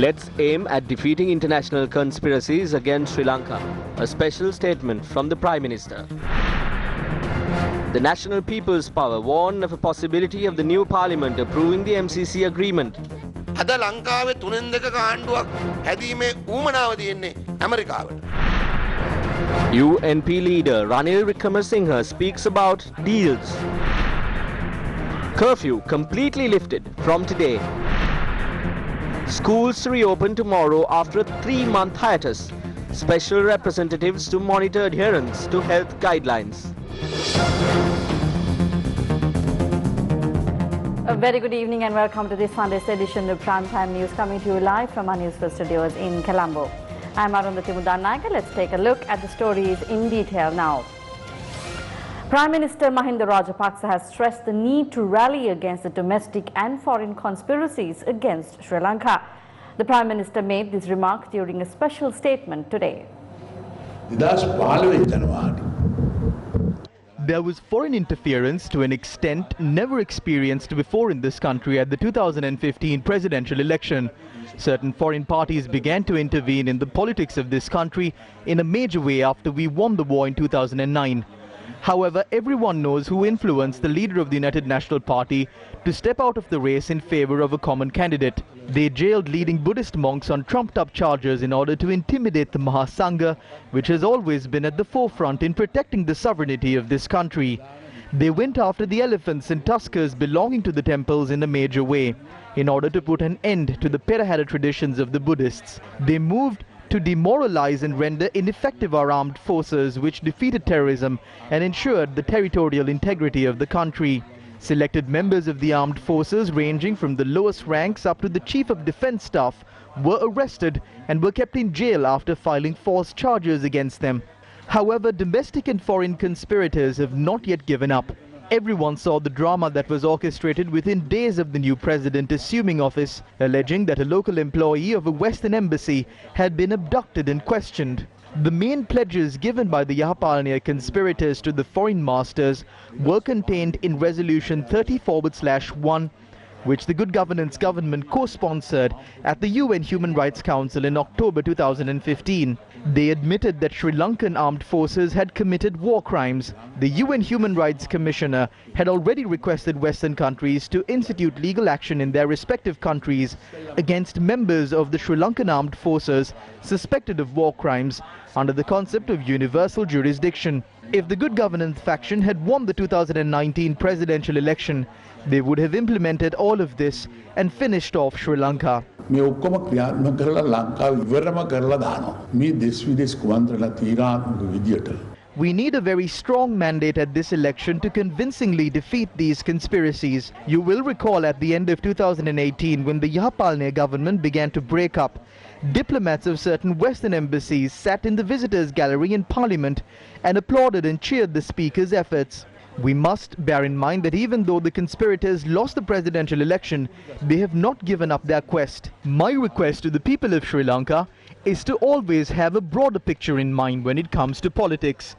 Let's aim at defeating international conspiracies against Sri Lanka. A special statement from the Prime Minister. The National People's Power warned of a possibility of the new parliament approving the MCC Agreement. අද ලංකාවේ තුනෙන් දෙකක ආණ්ඩුවක් හැදීමේ ඌමනාව තියෙන්නේ ඇමරිකාවට. UNP leader Ranil Wickremesinghe speaks about deals. Curfew completely lifted from today. Schools reopen tomorrow after a 3-month hiatus. Special representatives to monitor adherence to health guidelines. A very good evening and welcome to this Sunday's edition of Primetime News, coming to you live from our Newsfirst studios in Colombo. I'm Arundhati Mudanayaka. Let's take a look at the stories in detail now. Prime Minister Mahinda Rajapaksa has stressed the need to rally against the domestic and foreign conspiracies against Sri Lanka. The Prime Minister made this remark during a special statement today. There was foreign interference to an extent never experienced before in this country at the 2015 presidential election. Certain foreign parties began to intervene in the politics of this country in a major way after we won the war in 2009. However, everyone knows who influenced the leader of the United National Party to step out of the race in favor of a common candidate. They jailed leading Buddhist monks on trumped-up charges in order to intimidate the Mahasangha, which has always been at the forefront in protecting the sovereignty of this country. They went after the elephants and tuskers belonging to the temples in a major way, in order to put an end to the Perahera traditions of the Buddhists. They moved to demoralize and render ineffective our armed forces, which defeated terrorism and ensured the territorial integrity of the country. Selected members of the armed forces, ranging from the lowest ranks up to the Chief of Defence Staff, were arrested and were kept in jail after filing false charges against them. However, domestic and foreign conspirators have not yet given up. Everyone saw the drama that was orchestrated within days of the new president assuming office, alleging that a local employee of a Western embassy had been abducted and questioned. The main pledges given by the Yahapalaniya conspirators to the foreign masters were contained in Resolution 30/1, which the Good Governance government co-sponsored at the UN Human Rights Council in October 2015. They admitted that Sri Lankan armed forces had committed war crimes. The UN Human Rights Commissioner had already requested Western countries to institute legal action in their respective countries against members of the Sri Lankan armed forces suspected of war crimes under the concept of universal jurisdiction. If the Good Governance faction had won the 2019 presidential election, they would have implemented all of this and finished off Sri Lanka. We need a very strong mandate at this election to convincingly defeat these conspiracies. You will recall at the end of 2018, when the Yahapalaniya government began to break up, diplomats of certain Western embassies sat in the visitors' gallery in Parliament and applauded and cheered the Speaker's efforts. We must bear in mind that even though the conspirators lost the presidential election, they have not given up their quest. My request to the people of Sri Lanka is to always have a broader picture in mind when it comes to politics.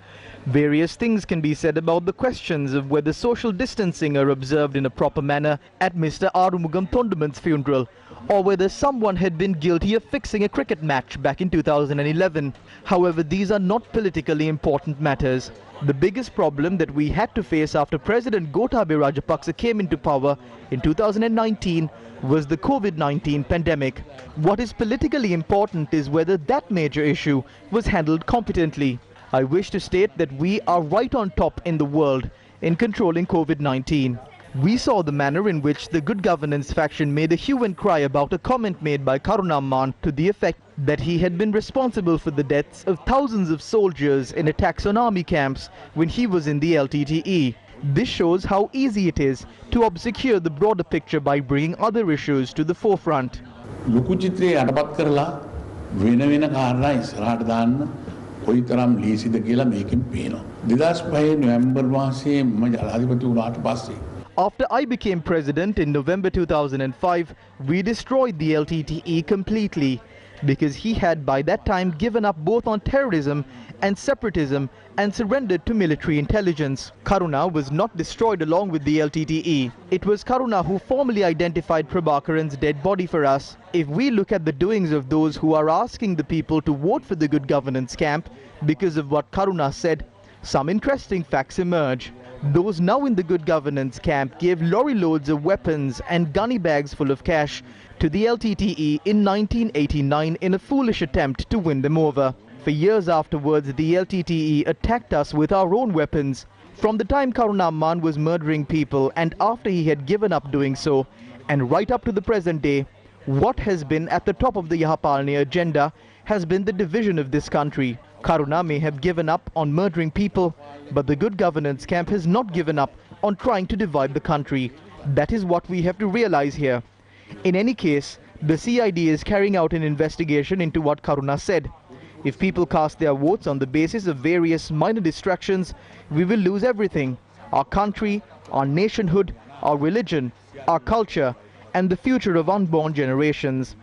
Various things can be said about the questions of whether social distancing are observed in a proper manner at Mr. Arumugam Thondaman's funeral, or whether someone had been guilty of fixing a cricket match back in 2011. However, these are not politically important matters. The biggest problem that we had to face after President Gotabaya Rajapaksa came into power in 2019 was the COVID-19 pandemic. What is politically important is whether that major issue was handled competently. I wish to state that we are right on top in the world in controlling COVID-19. We saw the manner in which the Good Governance faction made a hue and cry about a comment made by Karunamman to the effect that he had been responsible for the deaths of thousands of soldiers in attacks on army camps when he was in the LTTE. This shows how easy it is to obscure the broader picture by bringing other issues to the forefront. කොයිතරම් ලීසිද කියලා මේකෙන් පේනවා. 2005 නොවැම්බර් මාසයේ මම ජනාධිපති වුණාට පස්සේ After I became president in November 2005, we destroyed the LTTE completely. because he had by that time given up both on terrorism and separatism and surrendered to military intelligence. Karuna was not destroyed along with the LTTE. It was Karuna who formally identified Prabhakaran's dead body for us. If we look at the doings of those who are asking the people to vote for the good governance camp because of what Karuna said, some interesting facts emerge. Those now in the good governance camp gave lorry loads of weapons and gunny bags full of cash to the LTTE in 1989 in a foolish attempt to win them over. For years afterwards, the LTTE attacked us with our own weapons. From the time Karuna Amman was murdering people and after he had given up doing so, and right up to the present day, what has been at the top of the Yahapalani agenda has been the division of this country. Karuna may have given up on murdering people, but the good governance camp has not given up on trying to divide the country. That is what we have to realize here. In any case, the CID is carrying out an investigation into what Karuna said. If people cast their votes on the basis of various minor distractions, we will lose everything: our country, our nationhood, our religion, our culture, and the future of unborn generations.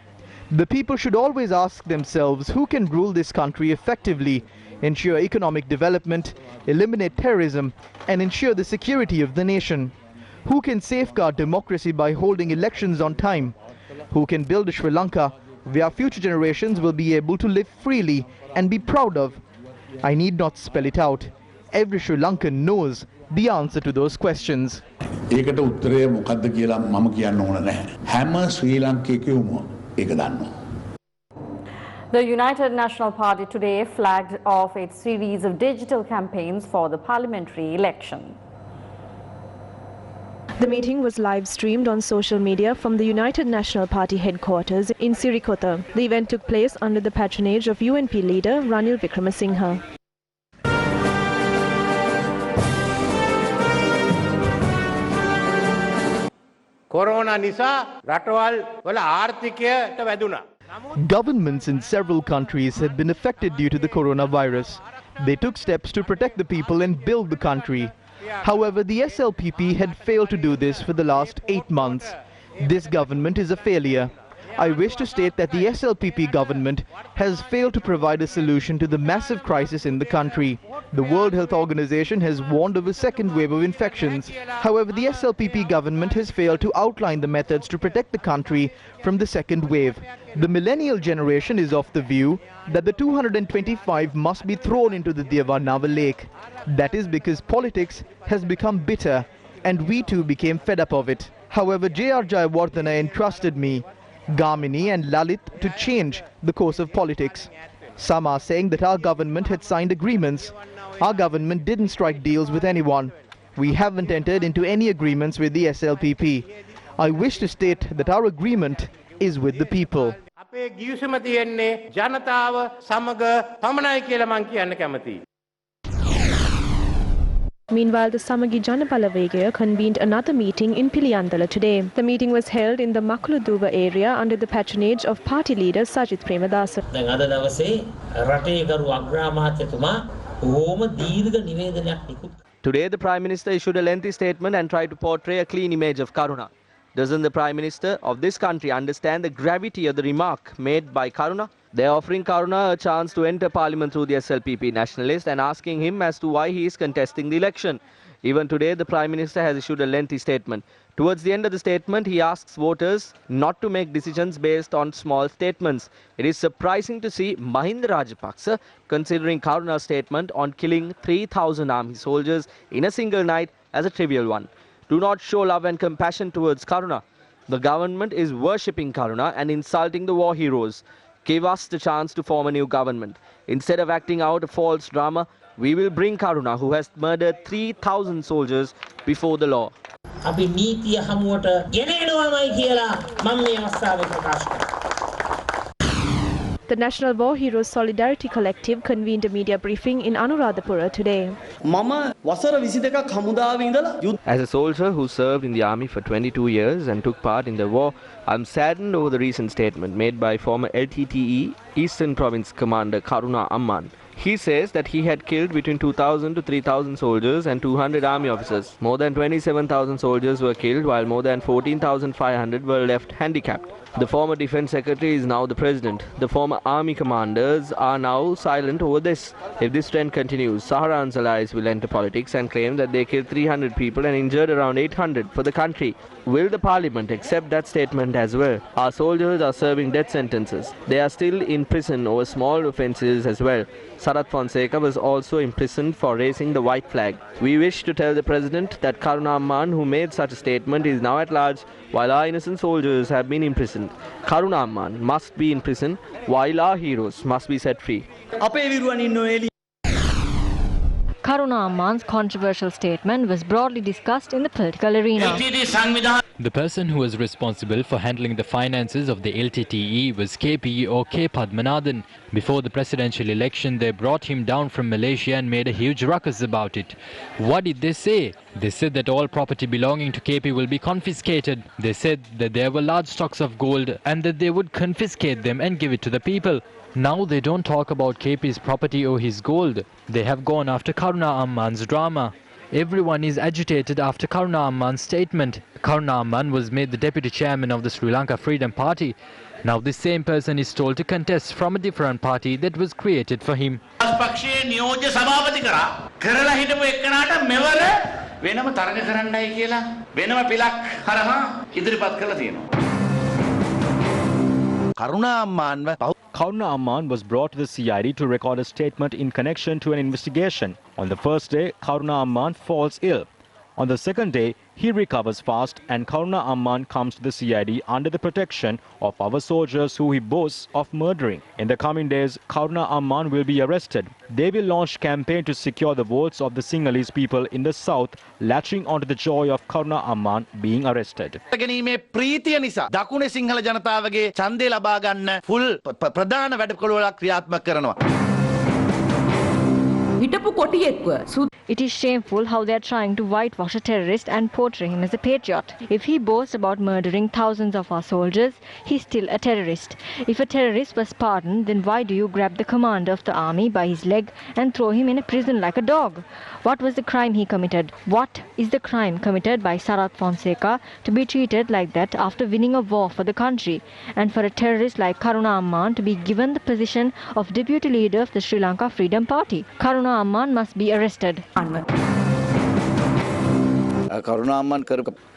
The people should always ask themselves who can rule this country effectively, ensure economic development, eliminate terrorism, and ensure the security of the nation. Who can safeguard democracy by holding elections on time? Who can build a Sri Lanka where future generations will be able to live freely and be proud of? I need not spell it out. Every Sri Lankan knows the answer to those questions. ඒකට උත්තරය මොකක්ද කියලා මම කියන්න ඕන නැහැ. හැම ශ්‍රී ලංකිකයෝම ඒක දන්නවා. The United National Party today flagged off its series of digital campaigns for the parliamentary election. The meeting was live streamed on social media from the United National Party headquarters in Sirikota. The event took place under the patronage of UNP leader Ranil Wickremesinghe. Corona nisa රටවල් වල ආර්ථිකයට වැදුනා. Governments in several countries have been affected due to the coronavirus. They took steps to protect the people and build the country. However, the SLPP had failed to do this for the last 8 months. This government is a failure. I wish to state that the SLPP government has failed to provide a solution to the massive crisis in the country. The World Health Organization has warned of a second wave of infections. However, the SLPP government has failed to outline the methods to protect the country from the second wave. The millennial generation is of the view that the 225 must be thrown into the Devanava lake. That is because politics has become bitter and we too became fed up of it. However, J.R. Jayawardena entrusted me, Gamini and Lalit to change the course of politics. Some are saying that our government had signed agreements. Our government didn't strike deals with anyone. We haven't entered into any agreements with the SLPP. I wish to state that our agreement is with the people. අපේ ගිවිසුම තියෙන්නේ ජනතාව සමග පමණයි කියලා මං කියන්න කැමතියි. Meanwhile, the Samagi Janapalawegaya convened another meeting in Piliyandala today. The meeting was held in the Makuluduwa area under the patronage of party leader Sajith Premadasa. දැන් අද දවසේ රටේ ගරු අග්‍රාමාත්‍යතුමා බොහොම දීර්ඝ නිවේදනයක් නිකුත්. Today, the Prime Minister issued a lengthy statement and tried to portray a clean image of Karuna. Doesn't the Prime Minister of this country understand the gravity of the remark made by Karuna? They are offering Karuna a chance to enter Parliament through the SLPP nationalist and asking him as to why he is contesting the election. Even today, the Prime Minister has issued a lengthy statement. Towards the end of the statement, he asks voters not to make decisions based on small statements. It is surprising to see Mahinda Rajapaksa considering Karuna's statement on killing 3,000 army soldiers in a single night as a trivial one. Do not show love and compassion towards Karuna. The government is worshipping Karuna and insulting the war heroes. Give us the chance to form a new government. Instead of acting out a false drama, we will bring Karuna, who has murdered 3,000 soldiers, before the law. අපි නීතිය හමුවට ගෙන එනවාමයි කියලා මම මේ අවස්ථාවේ ප්‍රකාශ කරනවා. The National War Heroes Solidarity Collective convened a media briefing in Anuradhapura today. As a soldier who served in the army for 22 years and took part in the war, I'm saddened over the recent statement made by former LTTE Eastern Province Commander Karuna Amman. He says that he had killed between 2,000 to 3,000 soldiers and 200 army officers. More than 27,000 soldiers were killed, while more than 14,500 were left handicapped. The former defense secretary is now the president. The former army commanders are now silent over this. If this trend continues, Saharan's allies will enter politics and claim that they killed 300 people and injured around 800 for the country. Will the parliament accept that statement as well? Our soldiers are serving death sentences. They are still in prison over small offences as well. Sarath Fonseca was also imprisoned for raising the white flag. We wish to tell the president that Karuna Amman, who made such a statement, is now at large while our innocent soldiers have been imprisoned. Karuna Amman must be in prison while our heroes must be set free. Karuna Amman's controversial statement was broadly discussed in the political arena. The person who was responsible for handling the finances of the LTTE was KP or K. Padmanathan. Before the presidential election, they brought him down from Malaysia and made a huge ruckus about it. What did they say? They said that all property belonging to KP will be confiscated. They said that there were large stocks of gold and that they would confiscate them and give it to the people. Now they don't talk about KP's property or his gold. They have gone after Karuna Amman's drama. Everyone is agitated after Karuna Amman's statement. Karuna Amman was made the deputy chairman of the Sri Lanka Freedom Party. Now this same person is told to contest from a different party that was created for him. Karuna Amman was brought to the CID to record a statement in connection to an investigation. On the first day, Karuna Amman falls ill. On the second day, he recovers fast and Karuna Amman comes to the CID under the protection of our soldiers who he boasts of murdering. In the coming days, Karuna Amman will be arrested. They will launch campaign to secure the votes of the Sinhalese people in the south, latching onto the joy of Karuna Amman being arrested. It is shameful how they are trying to whitewash a terrorist and portray him as a patriot. If he boasts about murdering thousands of our soldiers, he's still a terrorist. If a terrorist was pardoned, then why do you grab the commander of the army by his leg and throw him in a prison like a dog? What was the crime he committed? What is the crime committed by Sarath Fonseca to be treated like that after winning a war for the country? And for a terrorist like Karuna Amman to be given the position of deputy leader of the Sri Lanka Freedom Party? Karuna Amman must be arrested.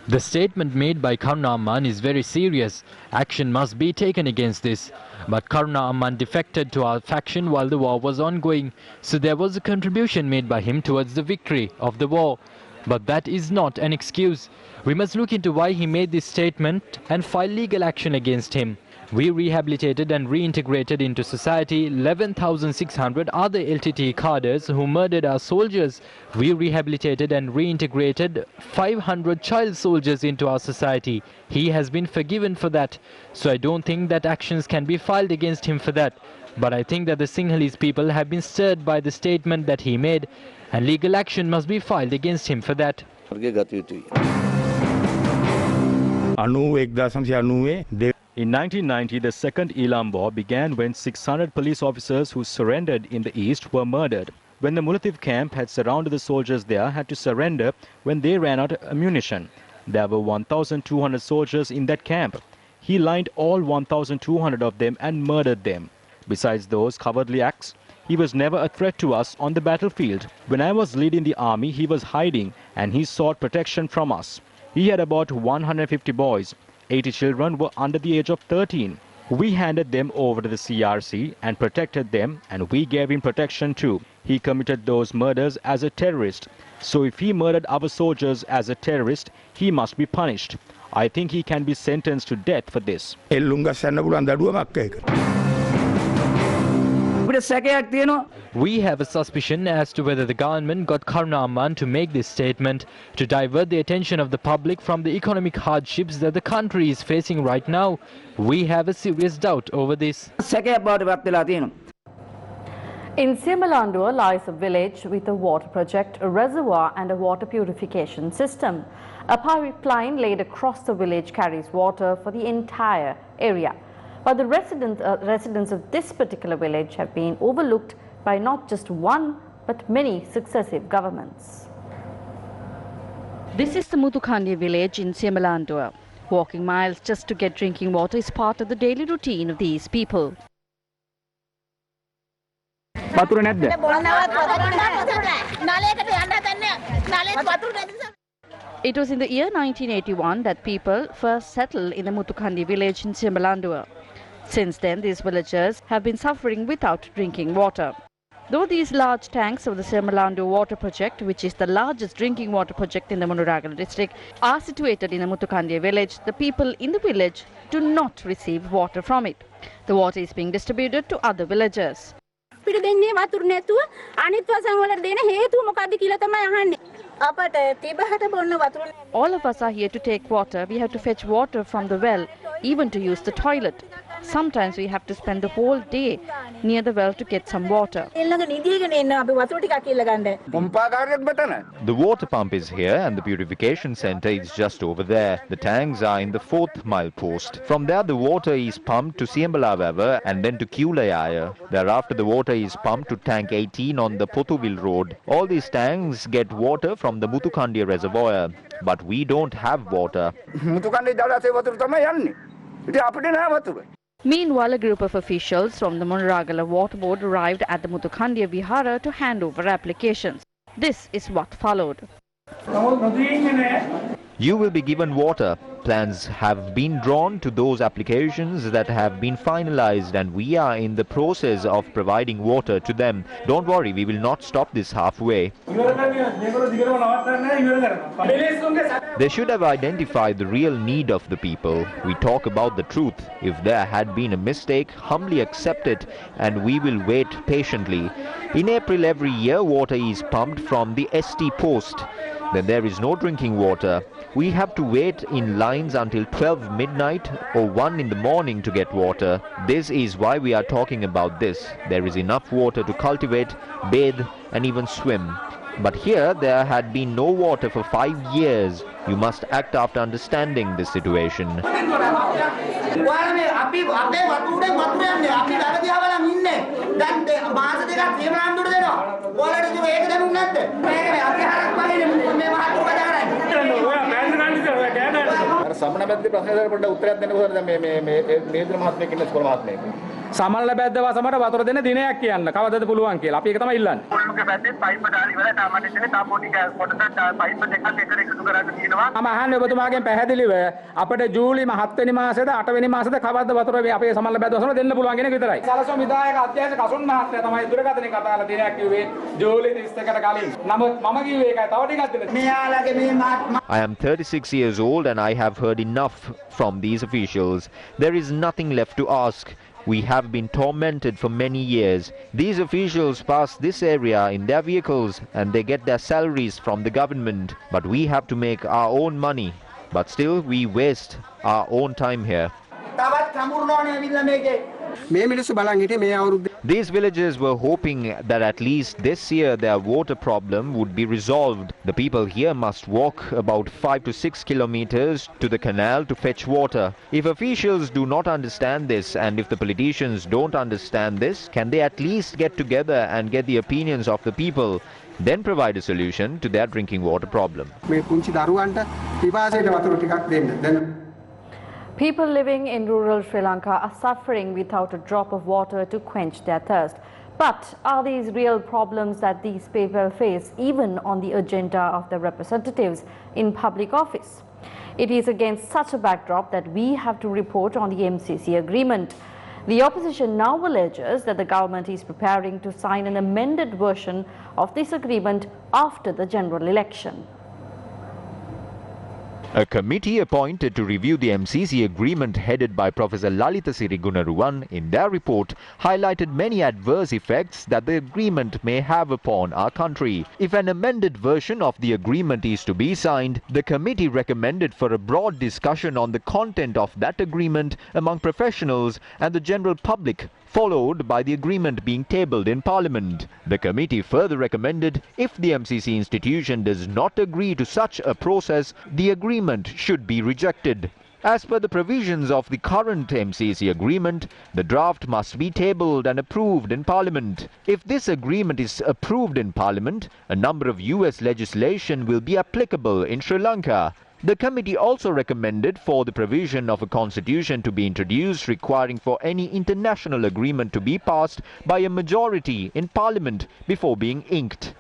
The statement made by Karuna Amman is very serious. Action must be taken against this. But Karuna Amman defected to our faction while the war was ongoing. So there was a contribution made by him towards the victory of the war. But that is not an excuse. We must look into why he made this statement and file legal action against him. We rehabilitated and reintegrated into society 11,600 other LTT cadres who murdered our soldiers. We rehabilitated and reintegrated 500 child soldiers into our society. He has been forgiven for that. So I don't think that actions can be filed against him for that. But I think that the Sinhalese people have been stirred by the statement that he made, and legal action must be filed against him for that. In 1990, the second Elam War began when 600 police officers who surrendered in the east were murdered. When the Mulativ camp had surrounded, the soldiers there had to surrender when they ran out of ammunition. There were 1,200 soldiers in that camp. He lined all 1,200 of them and murdered them. Besides those cowardly acts, he was never a threat to us on the battlefield. When I was leading the army, he was hiding and he sought protection from us. He had about 150 boys. 80 children were under the age of 13. We handed them over to the CRC and protected them, and we gave him protection too. He committed those murders as a terrorist. So if he murdered our soldiers as a terrorist, he must be punished. I think he can be sentenced to death for this. We have a suspicion as to whether the government got Karuna Amman to make this statement to divert the attention of the public from the economic hardships that the country is facing right now. We have a serious doubt over this. In Simalandua lies a village with a water project, a reservoir and a water purification system. A pipeline laid across the village carries water for the entire area. But the residents of this particular village have been overlooked by not just one but many successive governments. This is the Muthukandi village in Siemalandua. Walking miles just to get drinking water is part of the daily routine of these people. It was in the year 1981 that people first settled in the Muthukandi village in Siemalandua. Since then, these villagers have been suffering without drinking water. Though these large tanks of the Siemalandua water project, which is the largest drinking water project in the Munuragala district, are situated in the Muthukandi village, the people in the village do not receive water from it. The water is being distributed to other villagers. All of us are here to take water. We have to fetch water from the well, even to use the toilet. Sometimes we have to spend the whole day near the well to get some water. The water pump is here and the purification center is just over there. The tanks are in the 4th mile post. From there the water is pumped to Siembalavawa and then to Kulayaya. Thereafter the water is pumped to tank 18 on the Potuvil road. All these tanks get water from the Muthukandi reservoir. But we don't have water. Meanwhile, a group of officials from the Munuragala Water Board arrived at the Muthukandiya Vihara to hand over applications. This is what followed. You will be given water. Plans have been drawn to those applications that have been finalized and we are in the process of providing water to them. Don't worry, we will not stop this halfway. They should have identified the real need of the people. We talk about the truth. If there had been a mistake, humbly accept it and we will wait patiently. In April every year, water is pumped from the ST post. Then there is no drinking water. We have to wait in lines until 12 midnight or 1 in the morning to get water. This is why we are talking about this. There is enough water to cultivate, bathe and even swim. But here there had been no water for 5 years. You must act after understanding this situation. සමනල බැද්දවා සමට වතුර දෙන දිනයක් කියන්න කවදද පුළුවන් කියලා අපි ඒක තමයි ඉල්ලන්නේ. පොළොන්ගේ බැද්දේ පයිප් දාලා ඉවරයි තාමත් ඉන්නේ තාම පොඩි කොටසක් පයිප් දෙකක් එකට එකතු කරන්න කියනවා. මම අහන්නේ ඔබතුමාගෙන් පැහැදිලිව අපිට ජූලි 7 වෙනි මාසෙද 8 වෙනි මාසෙද කවද්ද වතුර මේ අපේ සමනල බැද්දව සමට දෙන්න පුළුවන් කියන එක විතරයි. සලසෝ විධායක අධ්‍යක්ෂ කසුන් මහත්තයා තමයි දුරකථනයේ කතා කරලා දිනයක් කිව්වේ ජූලි 31කට කලින්. නමුත් මම කිව්වේ ඒකයි තව ටිකක් දෙන්න. මෙයාලගේ මේ I am 36 years old and I have heard enough from these officials. There is nothing left to ask. We have been tormented for many years. These officials pass this area in their vehicles and they get their salaries from the government. But we have to make our own money. But still we waste our own time here. These villagers were hoping that at least this year their water problem would be resolved. The people here must walk about 5 to 6 kilometers to the canal to fetch water. If officials do not understand this and if the politicians don't understand this, can they at least get together and get the opinions of the people, then provide a solution to their drinking water problem? People living in rural Sri Lanka are suffering without a drop of water to quench their thirst. But are these real problems that these people face even on the agenda of the representatives in public office? It is against such a backdrop that we have to report on the MCC agreement. The opposition now alleges that the government is preparing to sign an amended version of this agreement after the general election. A committee appointed to review the MCC agreement headed by Professor Lalitha Sirigunaruwan in their report highlighted many adverse effects that the agreement may have upon our country. If an amended version of the agreement is to be signed, the committee recommended for a broad discussion on the content of that agreement among professionals and the general public, followed by the agreement being tabled in Parliament. The committee further recommended if the MCC institution does not agree to such a process, the agreement should be rejected. As per the provisions of the current MCC agreement, the draft must be tabled and approved in Parliament. If this agreement is approved in Parliament, a number of US legislation will be applicable in Sri Lanka. The committee also recommended for the provision of a constitution to be introduced requiring for any international agreement to be passed by a majority in Parliament before being inked.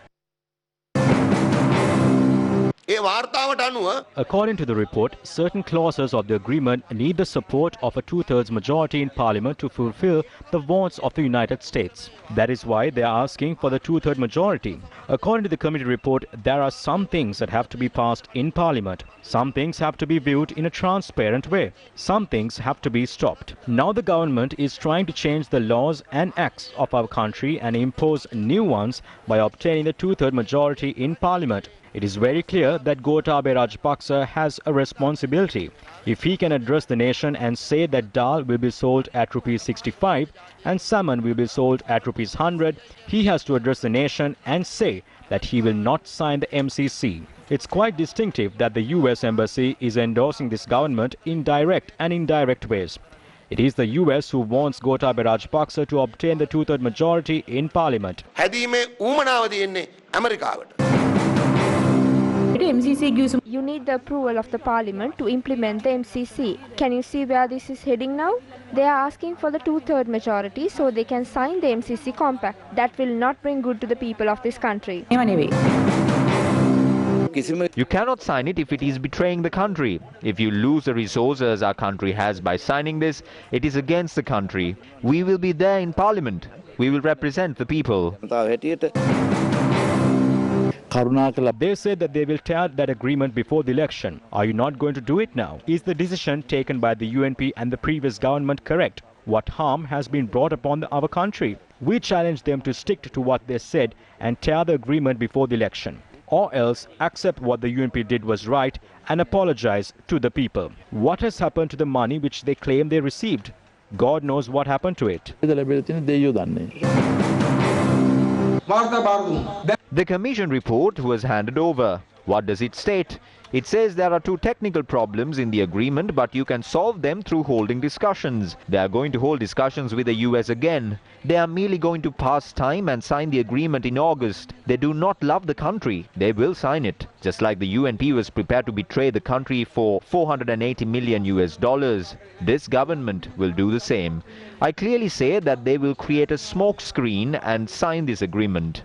According to the report, certain clauses of the agreement need the support of a two-thirds majority in Parliament to fulfill the wants of the United States. That is why they are asking for the two-third majority. According to the committee report, there are some things that have to be passed in Parliament. Some things have to be viewed in a transparent way. Some things have to be stopped. Now the government is trying to change the laws and acts of our country and impose new ones by obtaining the two-third majority in Parliament. It is very clear that Gotabaya Rajapaksa has a responsibility. If he can address the nation and say that dal will be sold at rupees 65 and salmon will be sold at rupees 100, he has to address the nation and say that he will not sign the MCC. It's quite distinctive that the US Embassy is endorsing this government in direct and indirect ways. It is the US who wants Gotabaya Rajapaksa to obtain the two-third majority in Parliament. You need the approval of the Parliament to implement the MCC. Can you see where this is heading now? They are asking for the two-third majority so they can sign the MCC compact. That will not bring good to the people of this country. You cannot sign it if it is betraying the country. If you lose the resources our country has by signing this, it is against the country. We will be there in Parliament. We will represent the people. They said that they will tear that agreement before the election. Are you not going to do it now? Is the decision taken by the UNP and the previous government correct? What harm has been brought upon our country? We challenge them to stick to what they said and tear the agreement before the election. Or else accept what the UNP did was right and apologize to the people. What has happened to the money which they claim they received? God knows what happened to it. The commission report was handed over. What does it state? It says there are two technical problems in the agreement, but you can solve them through holding discussions. They are going to hold discussions with the US again. They are merely going to pass time and sign the agreement in August. They do not love the country. They will sign it. Just like the UNP was prepared to betray the country for $480 million US. This government will do the same. I clearly say that they will create a smoke screen and sign this agreement.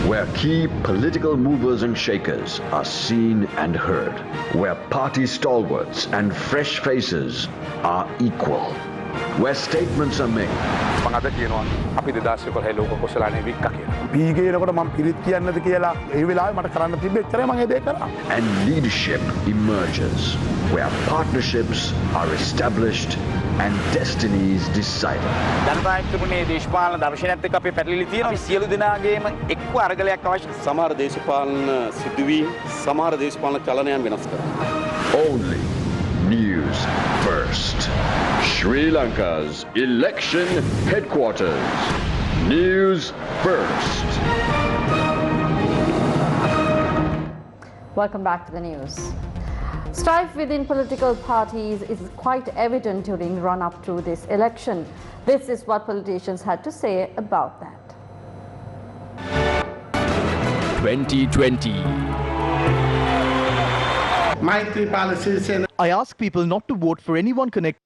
Where key political movers and shakers are seen and heard, where party stalwarts and fresh faces are equal, where statements are made. And leadership emerges, where partnerships are established and destinies decided. Only News First. Sri Lanka's election headquarters. News First. Welcome back to the news. Strife within political parties is quite evident during the run-up to this election. This is what politicians had to say about that. 2020. I ask people not to vote for anyone connected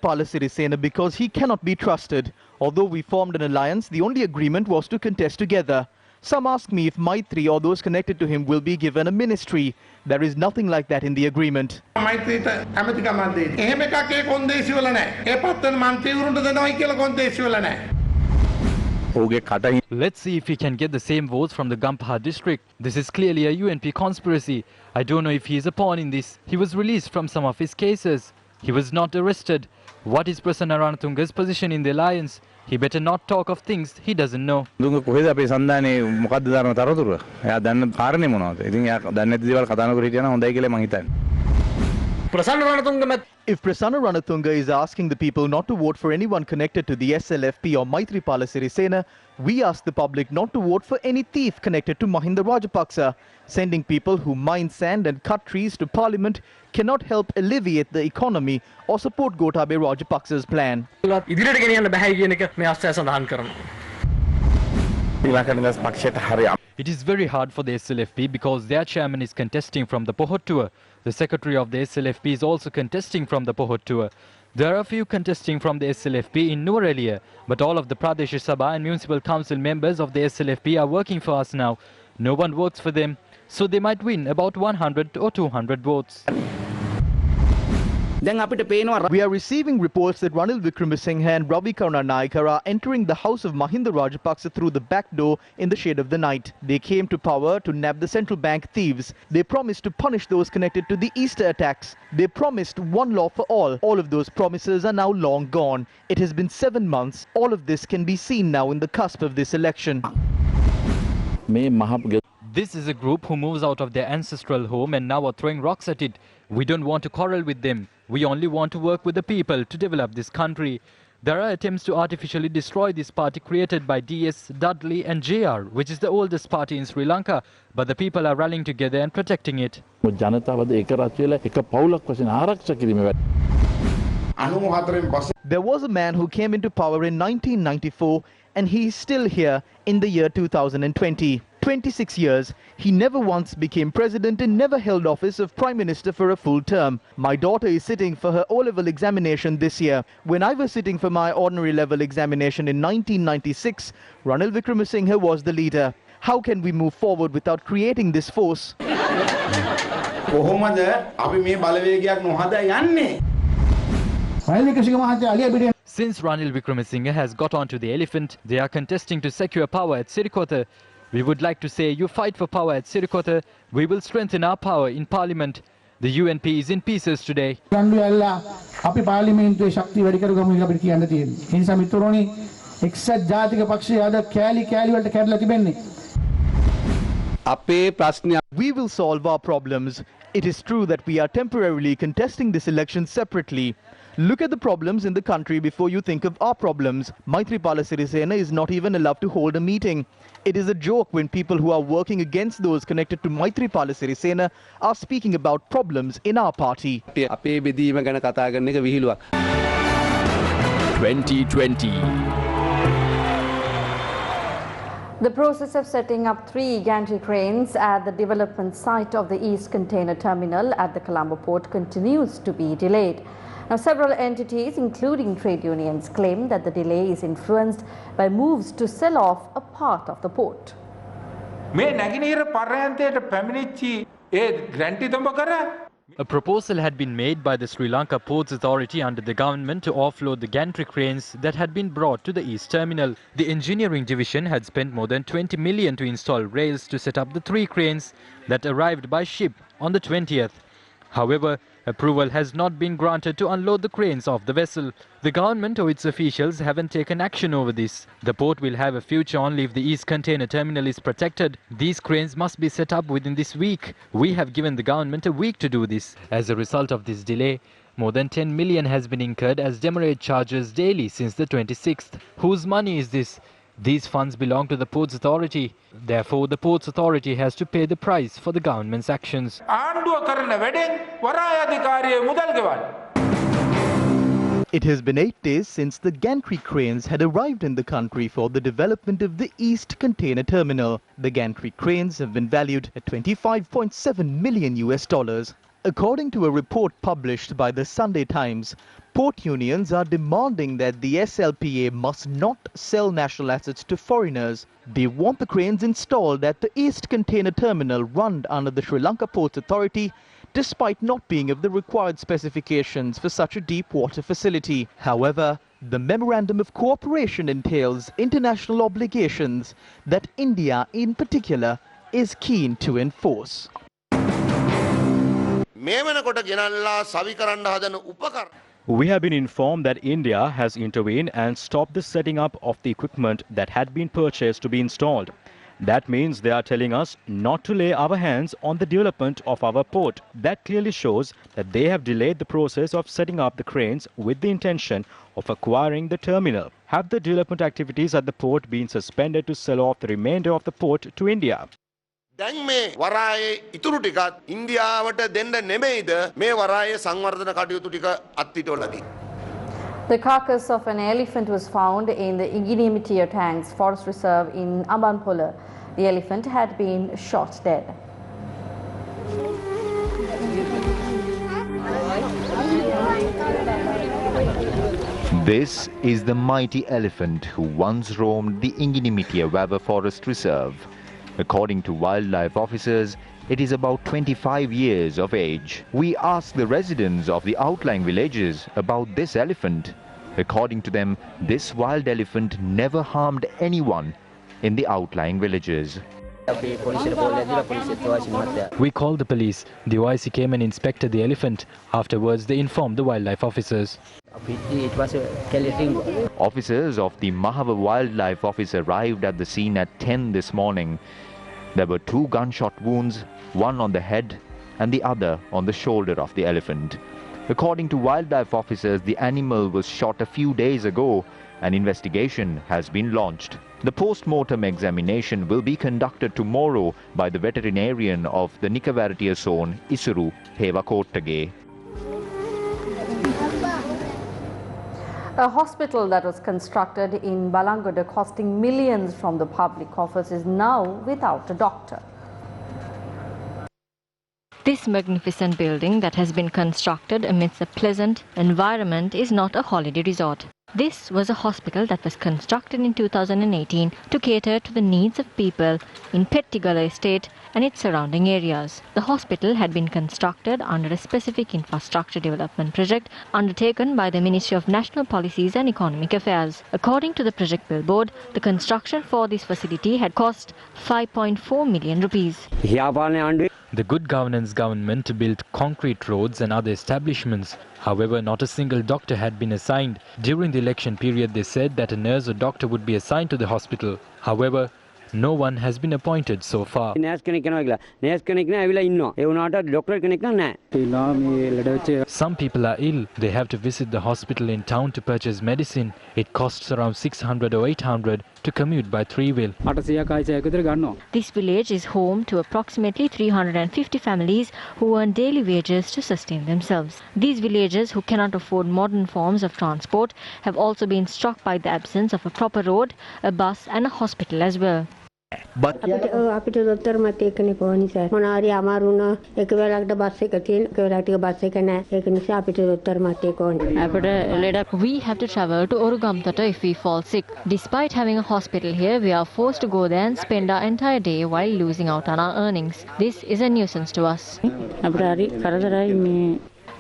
to Maithripala Sirisena because he cannot be trusted. Although we formed an alliance, the only agreement was to contest together. Some ask me if Maitri or those connected to him will be given a ministry. There is nothing like that in the agreement. Let's see if he can get the same votes from the Gampaha district. This is clearly a UNP conspiracy. I don't know if he is a pawn in this. He was released from some of his cases. He was not arrested. What is Prasanna Ranatunga's position in the alliance? He better not talk of things he doesn't know. If Prasanna Ranatunga is asking the people not to vote for anyone connected to the SLFP or Maithripala Sirisena, we ask the public not to vote for any thief connected to Mahinda Rajapaksa. Sending people who mine sand and cut trees to parliament cannot help alleviate the economy or support Gotabe Rajapaksa's plan. It is very hard for the SLFP because their chairman is contesting from the Pohot tour. The secretary of the SLFP is also contesting from the Pohot tour. There are a few contesting from the SLFP in Nuwara, but all of the Pradesh Sabha and municipal council members of the SLFP are working for us now. No one works for them, so they might win about 100 or 200 votes. We are receiving reports that Ranil Wickremesinghe and Ravi Karunanayake are entering the house of Mahinda Rajapaksa through the back door in the shade of the night. They came to power to nab the central bank thieves. They promised to punish those connected to the Easter attacks. They promised one law for all. All of those promises are now long gone. It has been 7 months. All of this can be seen now in the cusp of this election. This is a group who moves out of their ancestral home and now are throwing rocks at it. We don't want to quarrel with them. We only want to work with the people to develop this country. There are attempts to artificially destroy this party created by DS, Dudley and JR, which is the oldest party in Sri Lanka, but the people are rallying together and protecting it. There was a man who came into power in 1994 and he is still here in the year 2020. 26 years, he never once became president and never held office of prime minister for a full term. My daughter is sitting for her O-level examination this year. When I was sitting for my ordinary level examination in 1996, Ranil Wickremesinghe was the leader. How can we move forward without creating this force? Since Ranil Wickremesinghe has got onto the elephant, they are contesting to secure power at Sirikota. We would like to say, you fight for power at Sirikota, we will strengthen our power in parliament. The UNP is in pieces today. We will solve our problems. It is true that we are temporarily contesting this election separately. Look at the problems in the country before you think of our problems. Maithripala Sirisena is not even allowed to hold a meeting. It is a joke when people who are working against those connected to Maithripala Sirisena are speaking about problems in our party. 2020. The process of setting up 3 gantry cranes at the development site of the East Container Terminal at the Colombo port continues to be delayed. Now, several entities, including trade unions, claim that the delay is influenced by moves to sell off a part of the port. A proposal had been made by the Sri Lanka Ports Authority under the government to offload the gantry cranes that had been brought to the East Terminal. The engineering division had spent more than 20 million to install rails to set up the 3 cranes that arrived by ship on the 20th. However, approval has not been granted to unload the cranes off the vessel. The government or its officials haven't taken action over this. The port will have a future only if the East Container Terminal is protected. These cranes must be set up within this week. We have given the government a week to do this. As a result of this delay, more than 10 million has been incurred as demurrage charges daily since the 26th. Whose money is this? These funds belong to the Ports Authority. Therefore, the Ports Authority has to pay the price for the government's actions. It has been 8 days since the gantry cranes had arrived in the country for the development of the East Container Terminal. The gantry cranes have been valued at $25.7 million. According to a report published by the Sunday Times, port unions are demanding that the SLPA must not sell national assets to foreigners. They want the cranes installed at the East Container Terminal run under the Sri Lanka Ports Authority, despite not being of the required specifications for such a deep water facility. However, the Memorandum of Cooperation entails international obligations that India in particular is keen to enforce. We have been informed that India has intervened and stopped the setting up of the equipment that had been purchased to be installed. That means they are telling us not to lay our hands on the development of our port. That clearly shows that they have delayed the process of setting up the cranes with the intention of acquiring the terminal. Have the development activities at the port been suspended to sell off the remainder of the port to India? දැන් මේ වරායේ ඉතුරු ටිකත් ඉන්දියාවට දෙන්න නෙමෙයිද මේ වරායේ සංවර්ධන කටයුතු ටික අත්විඳවලදී. The carcass of an elephant was found in the Inginimetia Tanks Forest Reserve in Ambanpola. The elephant had been shot dead. This is the mighty elephant who once roamed the Inginimetia Waver Forest Reserve. According to wildlife officers, it is about 25 years of age. We asked the residents of the outlying villages about this elephant. According to them, this wild elephant never harmed anyone in the outlying villages. We called the police. The OIC came and inspected the elephant. Afterwards, they informed the wildlife officers. Officers of the Mahava Wildlife Office arrived at the scene at 10 this morning. There were 2 gunshot wounds, one on the head and the other on the shoulder of the elephant. According to wildlife officers, the animal was shot a few days ago. An investigation has been launched. The post-mortem examination will be conducted tomorrow by the veterinarian of the Nikavaratia zone, Isuru Hevakottage. A hospital that was constructed in Balangoda costing millions from the public coffers is now without a doctor. This magnificent building that has been constructed amidst a pleasant environment is not a holiday resort. This was a hospital that was constructed in 2018 to cater to the needs of people in Pettigala estate and its surrounding areas. The hospital had been constructed under a specific infrastructure development project undertaken by the Ministry of National Policies and Economic Affairs. According to the project billboard, the construction for this facility had cost 5.4 million rupees. The Good Governance government built concrete roads and other establishments. However, not a single doctor had been assigned. During the election period, they said that a nurse or doctor would be assigned to the hospital. However, no one has been appointed so far. Some people are ill. They have to visit the hospital in town to purchase medicine. It costs around 600 or 800 to commute by 3-wheel. This village is home to approximately 350 families who earn daily wages to sustain themselves. These villagers who cannot afford modern forms of transport have also been struck by the absence of a proper road, a bus and a hospital as well. But we have to travel to Orugamtata if we fall sick. Despite having a hospital here, we are forced to go there and spend our entire day while losing out on our earnings. This is a nuisance to us.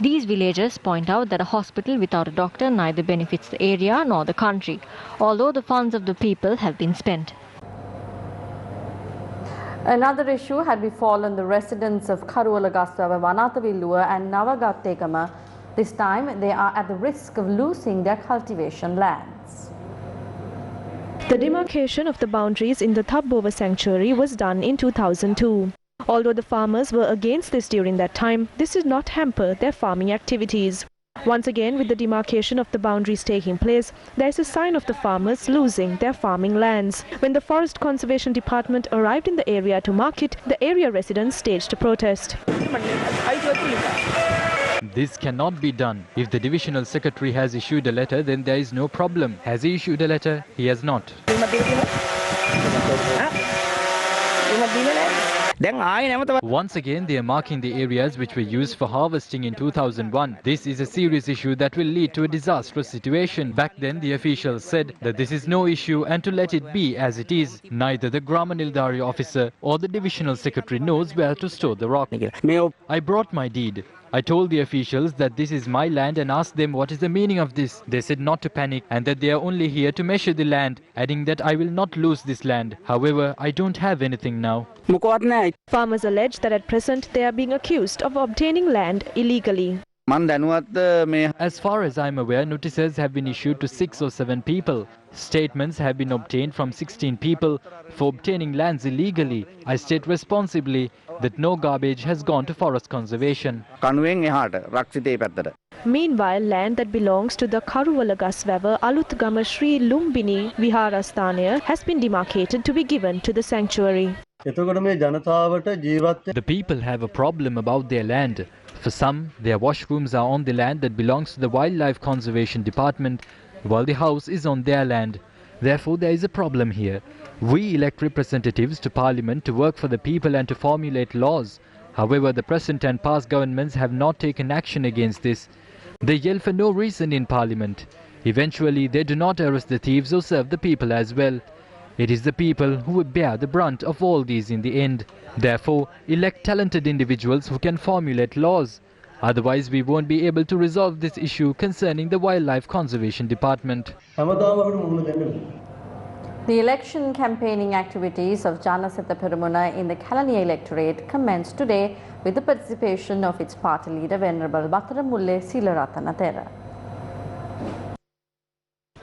These villagers point out that a hospital without a doctor neither benefits the area nor the country, although the funds of the people have been spent. Another issue had befallen the residents of Karuwalagaswawa, Vanathavilluwa and Navagattekama. This time they are at the risk of losing their cultivation lands. The demarcation of the boundaries in the Thabbova sanctuary was done in 2002. Although the farmers were against this during that time, this did not hamper their farming activities. Once again, with the demarcation of the boundaries taking place, there is a sign of the farmers losing their farming lands. When the Forest Conservation Department arrived in the area to mark it, the area residents staged a protest. This cannot be done. If the divisional secretary has issued a letter, then there is no problem. Has he issued a letter? He has not. Once again, they are marking the areas which were used for harvesting in 2001. This is a serious issue that will lead to a disastrous situation. Back then, the officials said that this is no issue and to let it be as it is. Neither the Grama Nildari officer or the divisional secretary knows where to store the rock. I brought my deed. I told the officials that this is my land and asked them what is the meaning of this. They said not to panic and that they are only here to measure the land, adding that I will not lose this land. However, I don't have anything now. Farmers allege that at present they are being accused of obtaining land illegally. As far as I'm aware, notices have been issued to 6 or 7 people. Statements have been obtained from 16 people for obtaining lands illegally. I state responsibly that no garbage has gone to forest conservation. Meanwhile, land that belongs to the Karuwala Gaswawa Aluthgama Sri Lumbini Viharasthanaya has been demarcated to be given to the sanctuary. The people have a problem about their land. For some, their washrooms are on the land that belongs to the Wildlife Conservation Department, while the house is on their land. Therefore, there is a problem here. We elect representatives to Parliament to work for the people and to formulate laws. However, the present and past governments have not taken action against this. They yell for no reason in Parliament. Eventually, they do not arrest the thieves or serve the people as well. It is the people who will bear the brunt of all these in the end. Therefore, elect talented individuals who can formulate laws. Otherwise, we won't be able to resolve this issue concerning the Wildlife Conservation Department. The election campaigning activities of Janasatha Perumuna in the Kalaniya electorate commenced today with the participation of its party leader Venerable Batharamulle Silaratana Thera.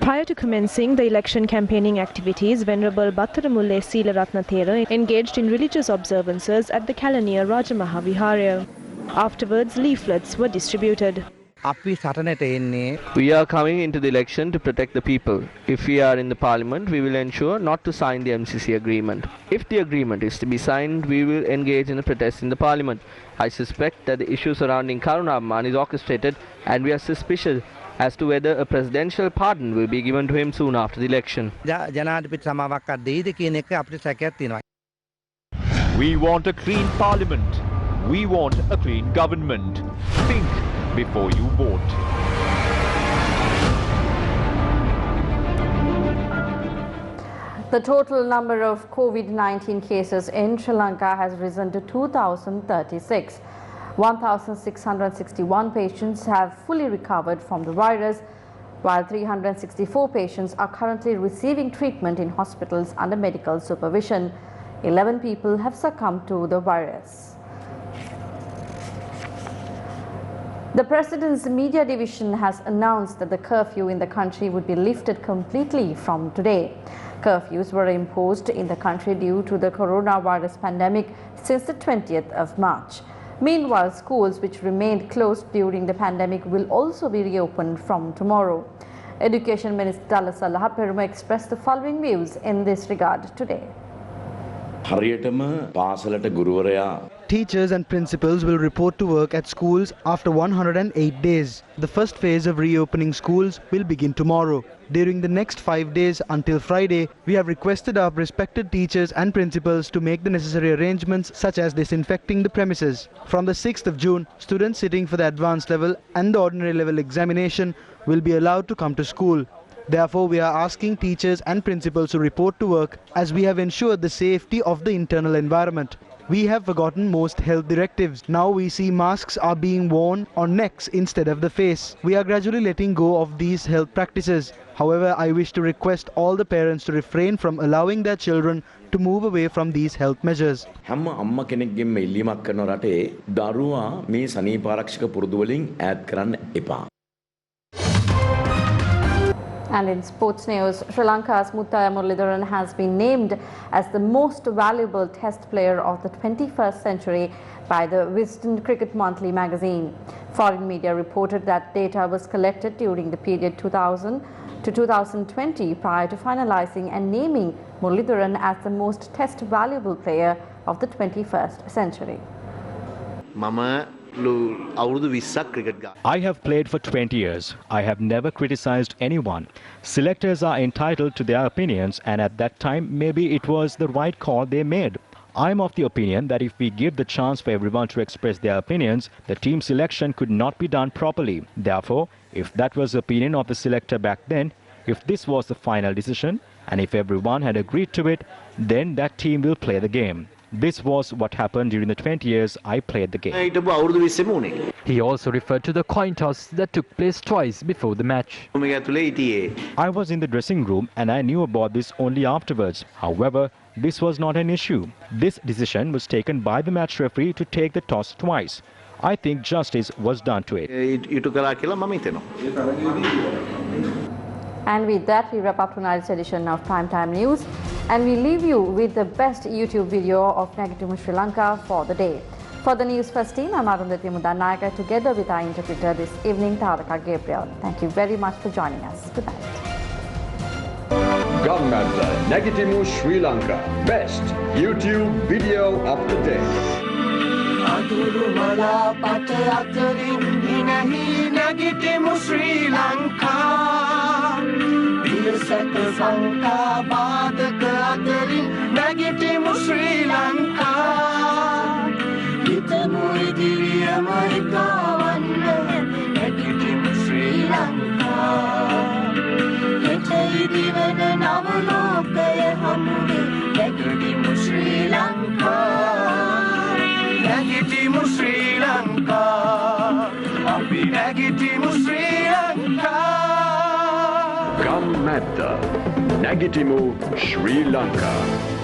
Prior to commencing the election campaigning activities, Venerable Batharamulle Silaratana Thera engaged in religious observances at the Kalaniya Rajamaha Viharaya. Afterwards, leaflets were distributed. We are coming into the election to protect the people. If we are in the parliament, we will ensure not to sign the MCC agreement. If the agreement is to be signed, we will engage in a protest in the parliament. I suspect that the issue surrounding Karuna Amman is orchestrated, and we are suspicious as to whether a presidential pardon will be given to him soon after the election. We want a clean parliament. We want a clean government. Think before you vote. The total number of COVID-19 cases in Sri Lanka has risen to 2,036. 1,661 patients have fully recovered from the virus, while 364 patients are currently receiving treatment in hospitals under medical supervision. 11 people have succumbed to the virus. The President's Media Division has announced that the curfew in the country would be lifted completely from today. Curfews were imposed in the country due to the coronavirus pandemic since the 20th of March. Meanwhile, schools which remained closed during the pandemic will also be reopened from tomorrow. Education Minister Dalasalaha Peruma expressed the following views in this regard today. Teachers and principals will report to work at schools after 108 days. The first phase of reopening schools will begin tomorrow. During the next 5 days until Friday, we have requested our respected teachers and principals to make the necessary arrangements such as disinfecting the premises. From the 6th of June, students sitting for the advanced level and the ordinary level examination will be allowed to come to school. Therefore, we are asking teachers and principals to report to work as we have ensured the safety of the internal environment. We have forgotten most health directives. Now we see masks are being worn on necks instead of the face. We are gradually letting go of these health practices. However, I wish to request all the parents to refrain from allowing their children to move away from these health measures. And in sports news, Sri Lanka's Muthaya Muralidharan has been named as the most valuable test player of the 21st century by the Wisden Cricket Monthly magazine. Foreign media reported that data was collected during the period 2000 to 2020 prior to finalizing and naming Muralidharan as the most test valuable player of the 21st century. I have played for 20 years. I have never criticized anyone. Selectors are entitled to their opinions, and at that time, maybe it was the right call they made. I'm of the opinion that if we give the chance for everyone to express their opinions, the team selection could not be done properly. Therefore, if that was the opinion of the selector back then, if this was the final decision, and if everyone had agreed to it, then that team will play the game. This was what happened during the 20 years I played the game. He also referred to the coin toss that took place twice before the match. I was in the dressing room and I knew about this only afterwards. However, this was not an issue. This decision was taken by the match referee to take the toss twice. I think justice was done to it. And with that, we wrap up tonight's edition of Primetime News. And we leave you with the best YouTube video of Nagitimu Sri Lanka for the day. For the Newsfirst team, I'm Arundhati Mudanayaka, together with our interpreter this evening, Taraka Gabriel. Thank you very much for joining us. Good night. Gammada Nagitimu Sri Lanka. Best YouTube video of the day. Nagitimu Sri Lanka. Nagitimu Sri Lanka. Nagitimu Sri Lanka. Nagitimu Sri Lanka. Nagitimu Sri Lanka. Api Nagitimu Sri Lanka. Gammada Nagitimu Sri Lanka.